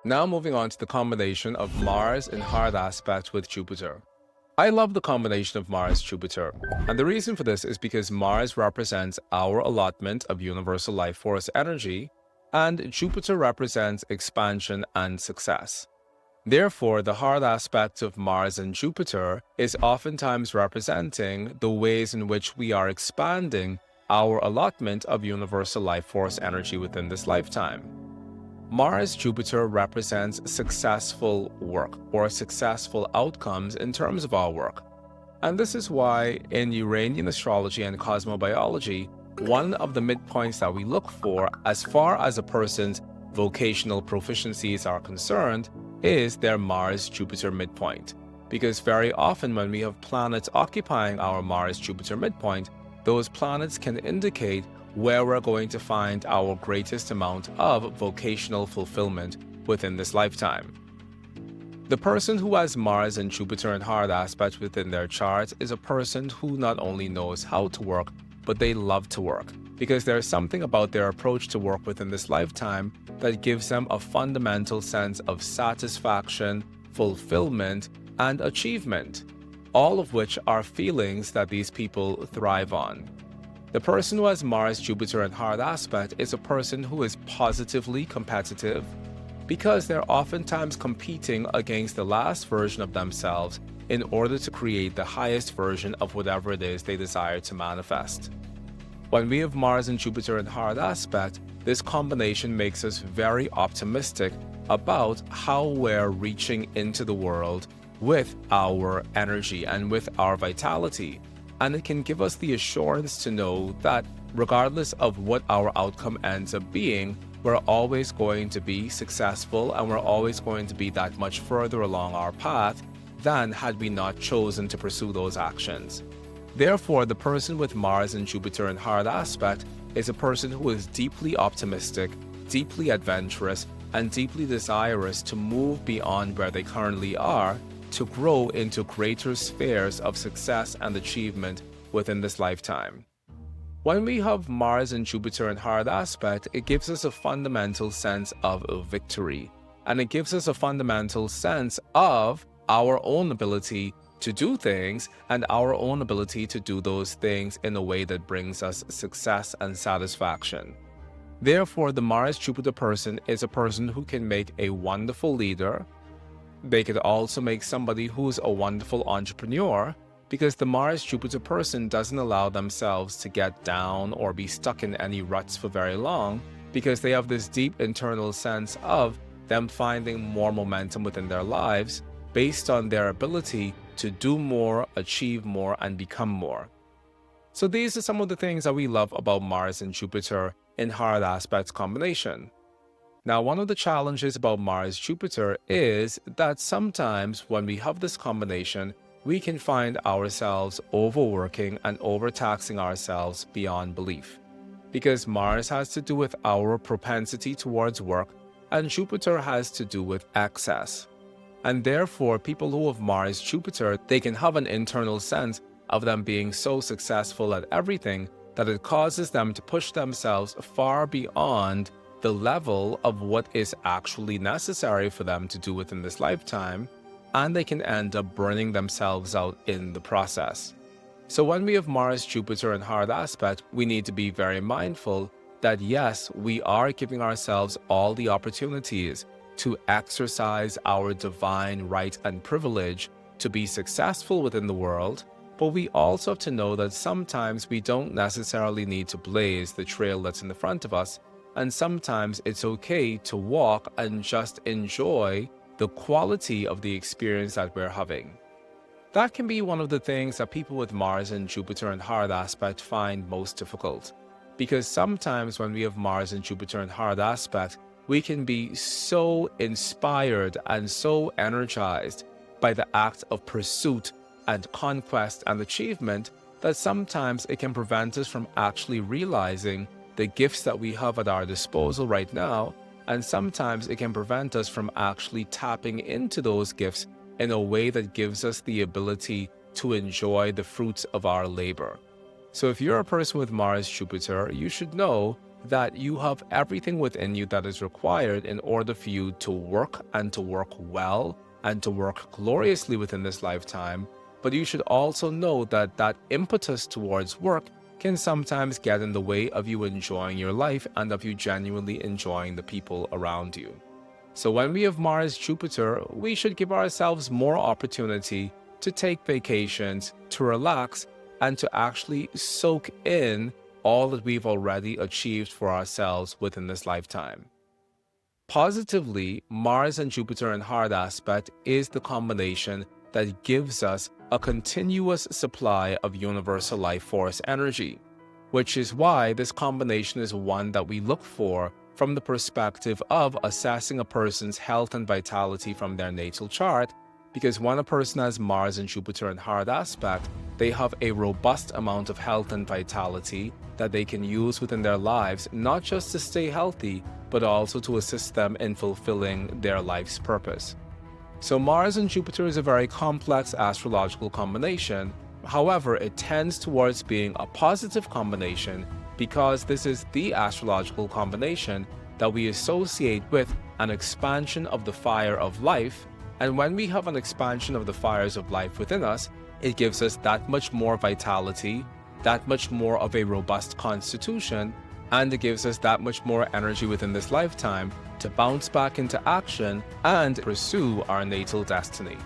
Now moving on to the combination of Mars in hard aspect with Jupiter. I love the combination of Mars-Jupiter, and the reason for this is because Mars represents our allotment of universal life force energy, and Jupiter represents expansion and success. Therefore, the hard aspect of Mars and Jupiter is oftentimes representing the ways in which we are expanding our allotment of universal life force energy within this lifetime. Mars-Jupiter represents successful work or successful outcomes in terms of our work. And this is why in Uranian astrology and cosmobiology, one of the midpoints that we look for as far as a person's vocational proficiencies are concerned is their Mars-Jupiter midpoint. Because very often when we have planets occupying our Mars-Jupiter midpoint, those planets can indicate where we're going to find our greatest amount of vocational fulfillment within this lifetime. The person who has Mars and Jupiter in hard aspect within their chart is a person who not only knows how to work, but they love to work, because there's something about their approach to work within this lifetime that gives them a fundamental sense of satisfaction, fulfillment, and achievement, all of which are feelings that these people thrive on. The person who has Mars, Jupiter, and hard aspect is a person who is positively competitive because they're oftentimes competing against the last version of themselves in order to create the highest version of whatever it is they desire to manifest. When we have Mars and Jupiter in hard aspect, this combination makes us very optimistic about how we're reaching into the world with our energy and with our vitality. And it can give us the assurance to know that regardless of what our outcome ends up being, we're always going to be successful and we're always going to be that much further along our path than had we not chosen to pursue those actions. Therefore, the person with Mars and Jupiter in hard aspect is a person who is deeply optimistic, deeply adventurous, and deeply desirous to move beyond where they currently are to grow into greater spheres of success and achievement within this lifetime. When we have Mars and Jupiter in hard aspect, it gives us a fundamental sense of victory, and it gives us a fundamental sense of our own ability to do things and our own ability to do those things in a way that brings us success and satisfaction. Therefore, the Mars-Jupiter person is a person who can make a wonderful leader. They could also make somebody who's a wonderful entrepreneur, because the Mars-Jupiter person doesn't allow themselves to get down or be stuck in any ruts for very long, because they have this deep internal sense of them finding more momentum within their lives based on their ability to do more, achieve more, and become more. So these are some of the things that we love about Mars and Jupiter in hard aspects combination. Now, one of the challenges about Mars-Jupiter is that sometimes when we have this combination, we can find ourselves overworking and overtaxing ourselves beyond belief. Because Mars has to do with our propensity towards work, and Jupiter has to do with excess. And therefore, people who have Mars-Jupiter, they can have an internal sense of them being so successful at everything that it causes them to push themselves far beyond the level of what is actually necessary for them to do within this lifetime, and they can end up burning themselves out in the process. So when we have Mars, Jupiter, and hard aspect, we need to be very mindful that yes, we are giving ourselves all the opportunities to exercise our divine right and privilege to be successful within the world, but we also have to know that sometimes we don't necessarily need to blaze the trail that's in the front of us, and sometimes it's okay to walk and just enjoy the quality of the experience that we're having. That can be one of the things that people with Mars and Jupiter in hard aspect find most difficult. Because sometimes when we have Mars and Jupiter in hard aspect, we can be so inspired and so energized by the act of pursuit and conquest and achievement that sometimes it can prevent us from actually realizing the gifts that we have at our disposal right now, and sometimes it can prevent us from actually tapping into those gifts in a way that gives us the ability to enjoy the fruits of our labor. So if you're a person with Mars, Jupiter, you should know that you have everything within you that is required in order for you to work and to work well and to work gloriously within this lifetime. But you should also know that that impetus towards work can sometimes get in the way of you enjoying your life and of you genuinely enjoying the people around you. So when we have Mars Jupiter, we should give ourselves more opportunity to take vacations, to relax, and to actually soak in all that we've already achieved for ourselves within this lifetime. Positively, Mars and Jupiter in hard aspect is the combination that gives us a continuous supply of universal life force energy, which is why this combination is one that we look for from the perspective of assessing a person's health and vitality from their natal chart, because when a person has Mars and Jupiter in hard aspect, they have a robust amount of health and vitality that they can use within their lives, not just to stay healthy, but also to assist them in fulfilling their life's purpose. So Mars and Jupiter is a very complex astrological combination. However, it tends towards being a positive combination because this is the astrological combination that we associate with an expansion of the fire of life. And when we have an expansion of the fires of life within us, it gives us that much more vitality, that much more of a robust constitution, and it gives us that much more energy within this lifetime to bounce back into action and pursue our natal destiny.